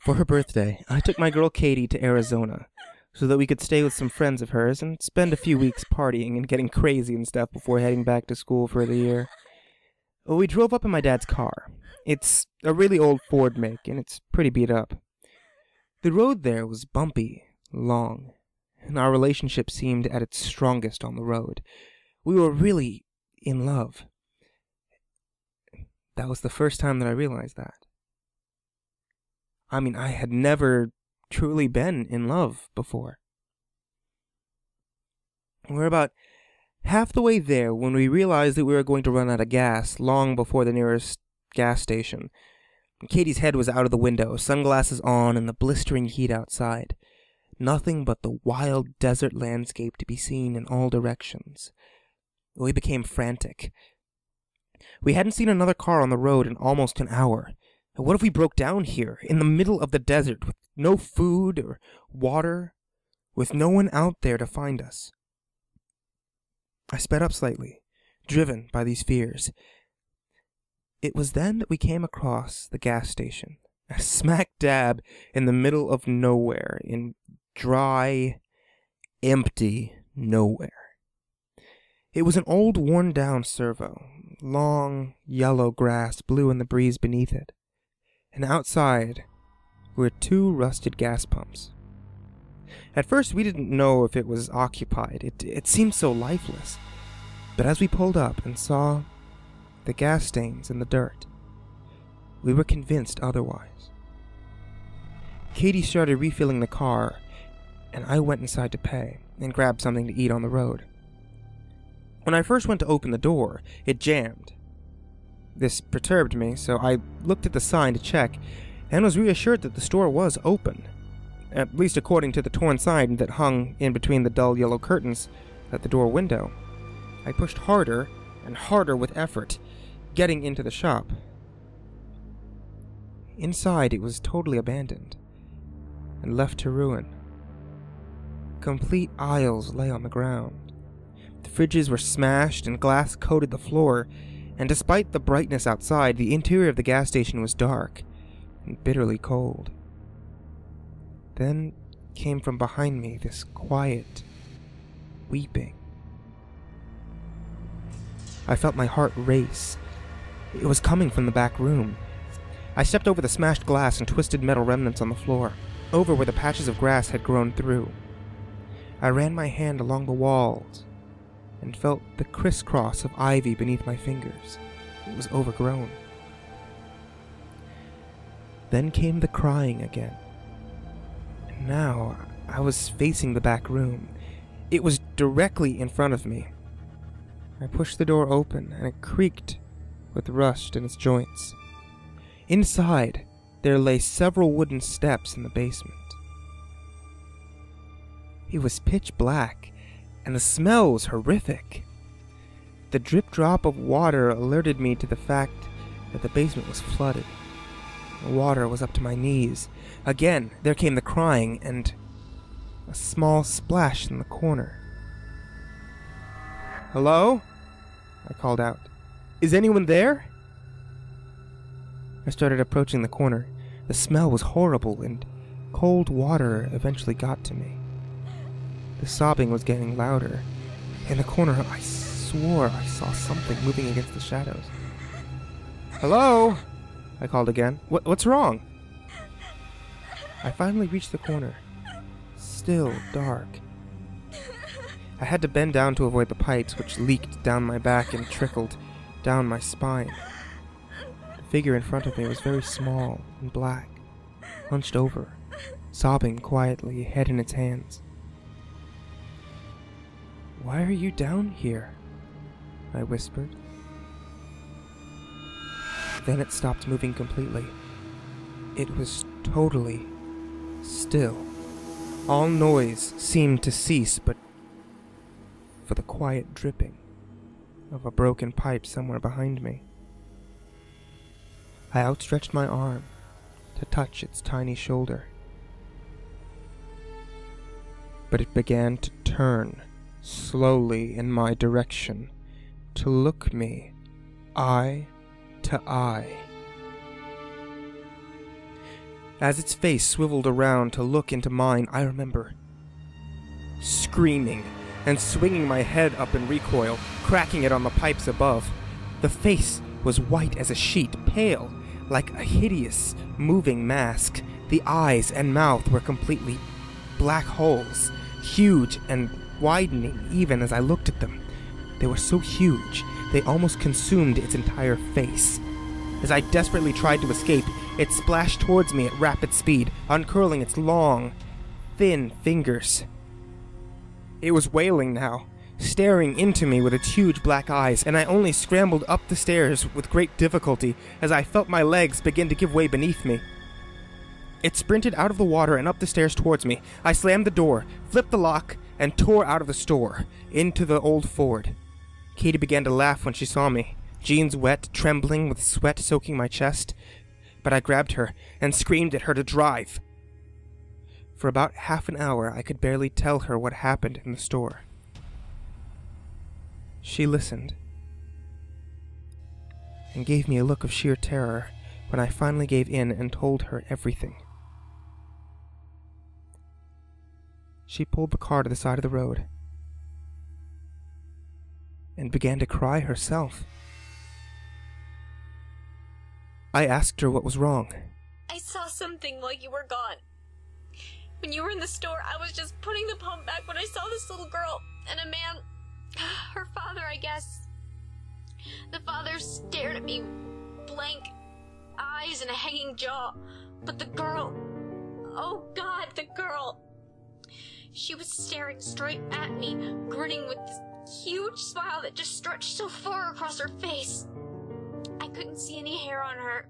For her birthday, I took my girl Katie to Arizona so that we could stay with some friends of hers and spend a few weeks partying and getting crazy and stuff before heading back to school for the year. We drove up in my dad's car. It's a really old Ford make, and it's pretty beat up. The road there was bumpy, long, and our relationship seemed at its strongest on the road. We were really in love. That was the first time that I realized that. I mean, I had never truly been in love before. We're about half the way there when we realized that we were going to run out of gas long before the nearest gas station. Katie's head was out of the window, sunglasses on, and the blistering heat outside. Nothing but the wild desert landscape to be seen in all directions. We became frantic. We hadn't seen another car on the road in almost an hour. What if we broke down here, in the middle of the desert, with no food or water, with no one out there to find us? I sped up slightly, driven by these fears. It was then that we came across the gas station, smack dab in the middle of nowhere, in dry, empty nowhere. It was an old, worn-down servo. Long, yellow grass blew in the breeze beneath it. And outside were two rusted gas pumps. At first, we didn't know if it was occupied. It seemed so lifeless. But as we pulled up and saw the gas stains in the dirt, we were convinced otherwise. Katie started refilling the car, and I went inside to pay and grab something to eat on the road. When I first went to open the door, it jammed. This perturbed me, so I looked at the sign to check, and was reassured that the store was open, at least according to the torn sign that hung in between the dull yellow curtains at the door window. I pushed harder and harder with effort, getting into the shop. Inside, it was totally abandoned and left to ruin. Complete aisles lay on the ground. The fridges were smashed and glass coated the floor, and despite the brightness outside, the interior of the gas station was dark and bitterly cold. Then came from behind me this quiet weeping. I felt my heart race. It was coming from the back room. I stepped over the smashed glass and twisted metal remnants on the floor, over where the patches of grass had grown through. I ran my hand along the walls and felt the crisscross of ivy beneath my fingers. It was overgrown. Then came the crying again. And now I was facing the back room. It was directly in front of me. I pushed the door open, and it creaked with rust in its joints. Inside, there lay several wooden steps in the basement. It was pitch black, and the smell was horrific. The drip-drop of water alerted me to the fact that the basement was flooded. The water was up to my knees. Again, there came the crying, and a small splash in the corner. "Hello?" I called out. "Is anyone there?" I started approaching the corner. The smell was horrible, and cold water eventually got to me. The sobbing was getting louder. In the corner, I swore I saw something moving against the shadows. "Hello?" I called again. What's wrong?" I finally reached the corner. Still dark. I had to bend down to avoid the pipes, which leaked down my back and trickled down my spine. The figure in front of me was very small and black, hunched over, sobbing quietly, head in its hands. "Why are you down here?" I whispered. Then it stopped moving completely. It was totally still. All noise seemed to cease, but for the quiet dripping of a broken pipe somewhere behind me. I outstretched my arm to touch its tiny shoulder. But it began to turn slowly in my direction, to look me eye to eye. As its face swiveled around to look into mine, I remember screaming and swinging my head up in recoil, cracking it on the pipes above. The face was white as a sheet, pale, like a hideous, moving mask. The eyes and mouth were completely black holes, huge and widening even as I looked at them. They were so huge, they almost consumed its entire face. As I desperately tried to escape, it splashed towards me at rapid speed, uncurling its long, thin fingers. It was wailing now, staring into me with its huge black eyes, and I only scrambled up the stairs with great difficulty as I felt my legs begin to give way beneath me. It sprinted out of the water and up the stairs towards me. I slammed the door, flipped the lock, and tore out of the store, into the old Ford. Katie began to laugh when she saw me, jeans wet, trembling with sweat soaking my chest, but I grabbed her and screamed at her to drive. For about half an hour, I could barely tell her what happened in the store. She listened and gave me a look of sheer terror when I finally gave in and told her everything. She pulled the car to the side of the road and began to cry herself. I asked her what was wrong. I saw something while you were gone. When you were in the store, I was just putting the pump back when I saw this little girl and a man, her father, I guess. The father stared at me, blank eyes and a hanging jaw. But the girl, oh God, the girl. She was staring straight at me, grinning with this huge smile that just stretched so far across her face. I couldn't see any hair on her,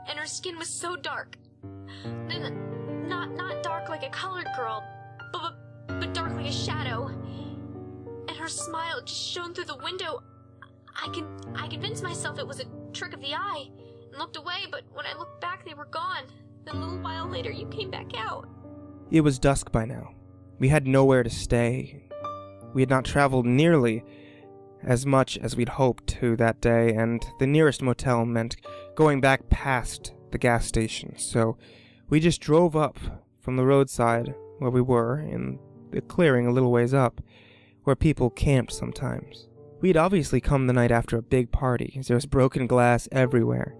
and her skin was so dark. Then, not dark like a colored girl, but dark like a shadow. And her smile just shone through the window. I convinced myself it was a trick of the eye, and looked away, but when I looked back, they were gone. Then a little while later, you came back out. It was dusk by now. We had nowhere to stay. We had not traveled nearly as much as we'd hoped to that day, and the nearest motel meant going back past the gas station, so we just drove up from the roadside where we were, in the clearing a little ways up, where people camped sometimes. We'd obviously come the night after a big party, as there was broken glass everywhere.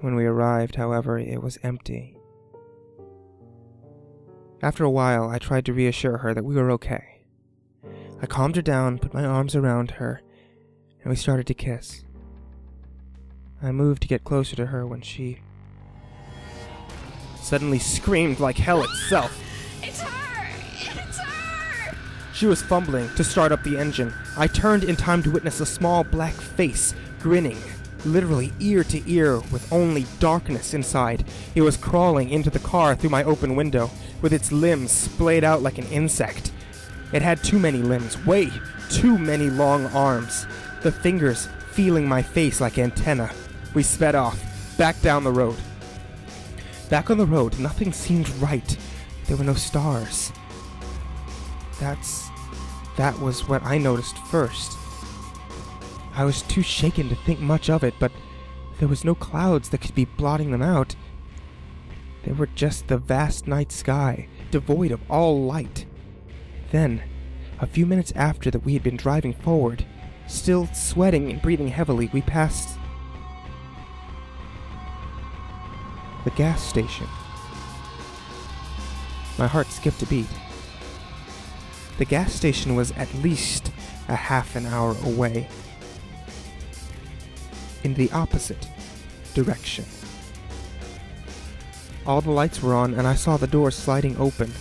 When we arrived, however, it was empty. After a while, I tried to reassure her that we were okay. I calmed her down, put my arms around her, and we started to kiss. I moved to get closer to her when she suddenly screamed like hell itself. It's her! It's her! She was fumbling to start up the engine. I turned in time to witness a small black face, grinning, literally ear to ear with only darkness inside. It was crawling into the car through my open window, with its limbs splayed out like an insect. It had too many limbs, way too many long arms, the fingers feeling my face like antennae. We sped off, back down the road. Back on the road, nothing seemed right. There were no stars. That was what I noticed first. I was too shaken to think much of it, but there was no clouds that could be blotting them out. They were just the vast night sky, devoid of all light. Then, a few minutes after that we had been driving forward, still sweating and breathing heavily, we passed the gas station. My heart skipped a beat. The gas station was at least a half an hour away, in the opposite direction. All the lights were on, and I saw the door sliding open.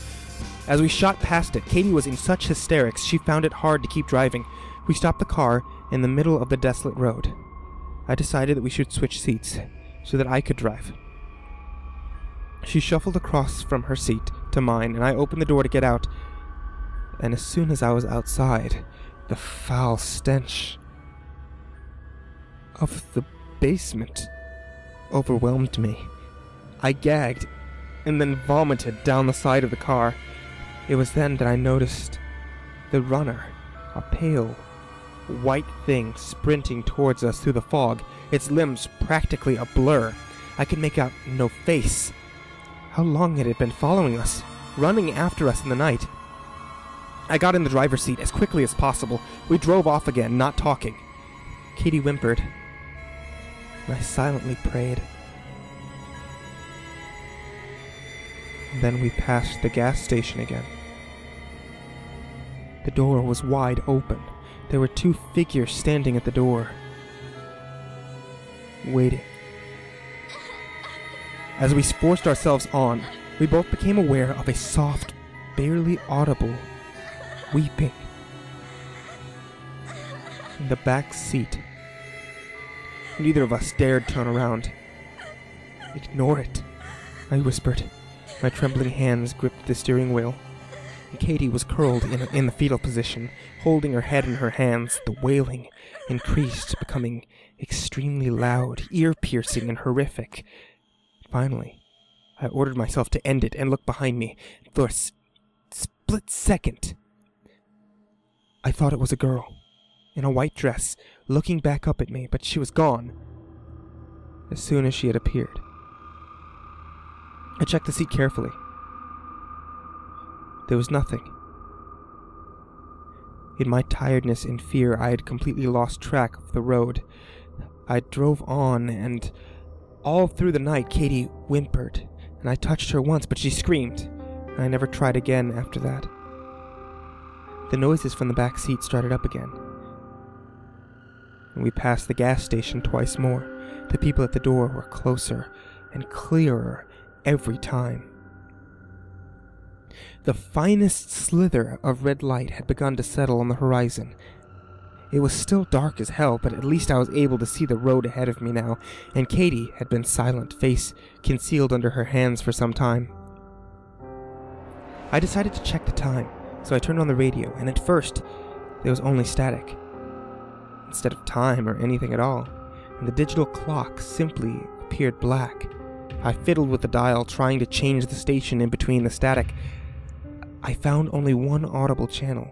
As we shot past it, Katie was in such hysterics she found it hard to keep driving. We stopped the car in the middle of the desolate road. I decided that we should switch seats, so that I could drive. She shuffled across from her seat to mine, and I opened the door to get out. And as soon as I was outside, the foul stench of the basement overwhelmed me. I gagged and then vomited down the side of the car. It was then that I noticed the runner, a pale, white thing sprinting towards us through the fog, its limbs practically a blur. I could make out no face. How long had it been following us, running after us in the night? I got in the driver's seat as quickly as possible. We drove off again, not talking. Katie whimpered, and I silently prayed. And then we passed the gas station again. The door was wide open. There were 2 figures standing at the door, waiting. As we forced ourselves on, we both became aware of a soft, barely audible weeping in the back seat. Neither of us dared turn around. "Ignore it," I whispered. My trembling hands gripped the steering wheel. Katie was curled in the fetal position, holding her head in her hands. The wailing increased, becoming extremely loud, ear-piercing, and horrific. Finally, I ordered myself to end it and look behind me. For a split second, I thought it was a girl in a white dress looking back up at me, but she was gone as soon as she had appeared. I checked the seat carefully. There was nothing. In my tiredness and fear, I had completely lost track of the road. I drove on, and all through the night, Katie whimpered, and I touched her once, but she screamed. I never tried again after that. The noises from the back seat started up again, and we passed the gas station twice more. The people at the door were closer and clearer every time. The finest slither of red light had begun to settle on the horizon. It was still dark as hell, but at least I was able to see the road ahead of me now, and Katie had been silent, face concealed under her hands for some time. I decided to check the time, so I turned on the radio, and at first, there was only static, instead of time or anything at all, and the digital clock simply appeared black. I fiddled with the dial, trying to change the station in between the static. I found only one audible channel.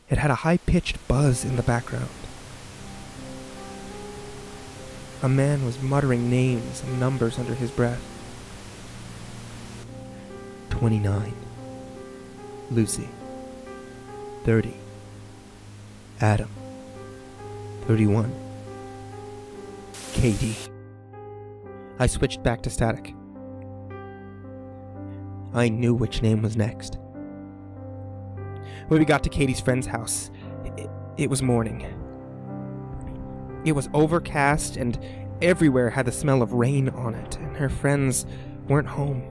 It had a high-pitched buzz in the background. A man was muttering names and numbers under his breath. 29. Lucy. 30. Adam. 31. Katie. I switched back to static. I knew which name was next. When we got to Katie's friend's house, it was morning. It was overcast, and everywhere had the smell of rain on it, and her friends weren't home.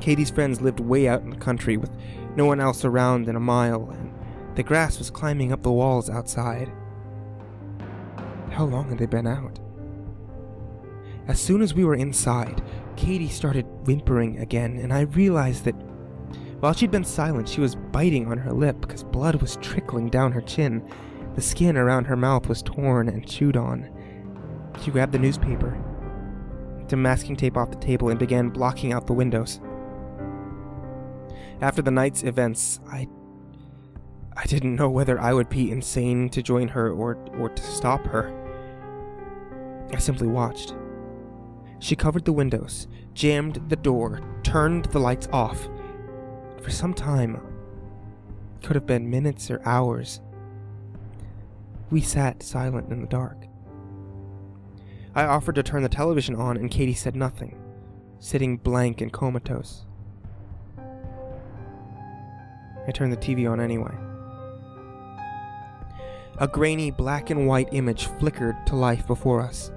Katie's friends lived way out in the country with no one else around in a mile, and the grass was climbing up the walls outside. How long had they been out? As soon as we were inside, Katie started whimpering again, and I realized that while she'd been silent, she was biting on her lip because blood was trickling down her chin. The skin around her mouth was torn and chewed on. She grabbed the newspaper, took masking tape off the table, and began blocking out the windows. After the night's events, I didn't know whether I would be insane to join her or to stop her. I simply watched. She covered the windows, jammed the door, turned the lights off. For some time, it could have been minutes or hours, we sat silent in the dark. I offered to turn the television on, and Katie said nothing, sitting blank and comatose. I turned the TV on anyway. A grainy black and white image flickered to life before us.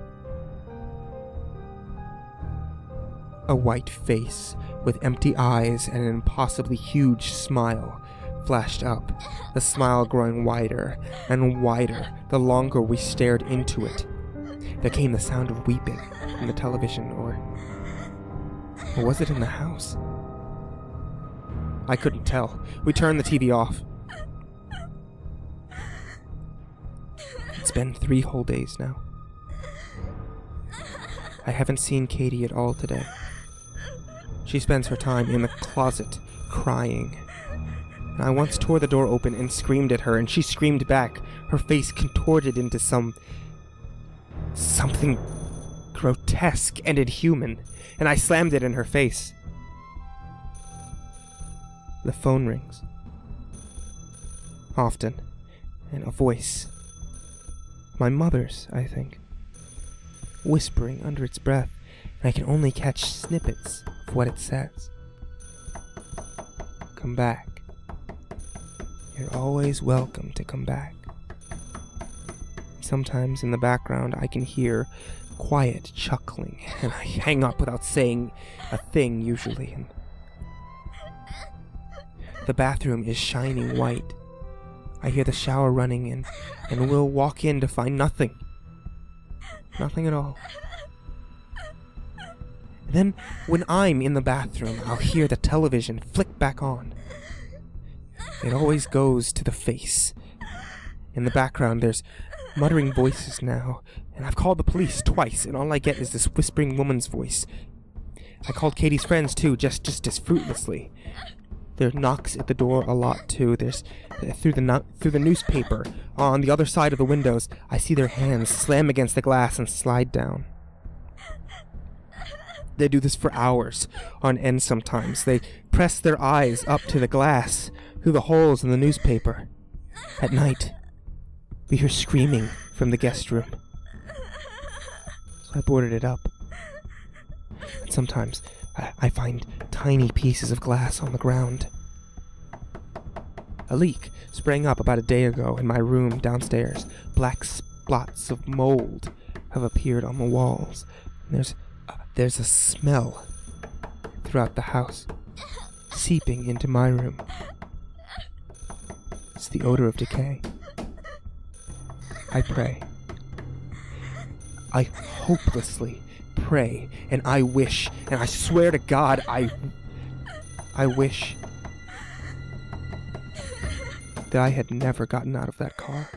A white face with empty eyes and an impossibly huge smile flashed up, the smile growing wider and wider the longer we stared into it. There came the sound of weeping in the television, or was it in the house? I couldn't tell. We turned the TV off. It's been 3 whole days now. I haven't seen Katie at all today. She spends her time in the closet, crying. I once tore the door open and screamed at her, and she screamed back, her face contorted into something grotesque and inhuman, and I slammed it in her face. The phone rings. Often, and a voice. My mother's, I think. Whispering under its breath, and I can only catch snippets of what it says. Come back. You're always welcome to come back. Sometimes in the background I can hear quiet chuckling, and I hang up without saying a thing usually. And the bathroom is shining white. I hear the shower running, and we'll walk in to find nothing. Nothing at all. And then, when I'm in the bathroom, I'll hear the television flick back on. It always goes to the face. In the background, there's muttering voices now, and I've called the police twice, and all I get is this whispering woman's voice. I called Katie's friends, too, just as fruitlessly. There are knocks at the door a lot, too. There's through the newspaper on the other side of the windows. I see their hands slam against the glass and slide down. They do this for hours on end sometimes. They press their eyes up to the glass through the holes in the newspaper. At night, we hear screaming from the guest room. So I boarded it up. And sometimes I find tiny pieces of glass on the ground. A leak sprang up about a day ago in my room downstairs. Black spots of mold have appeared on the walls. And there's a smell throughout the house, seeping into my room. It's the odor of decay. I pray. I hopelessly pray, and I wish, and I swear to God, I wish that I had never gotten out of that car.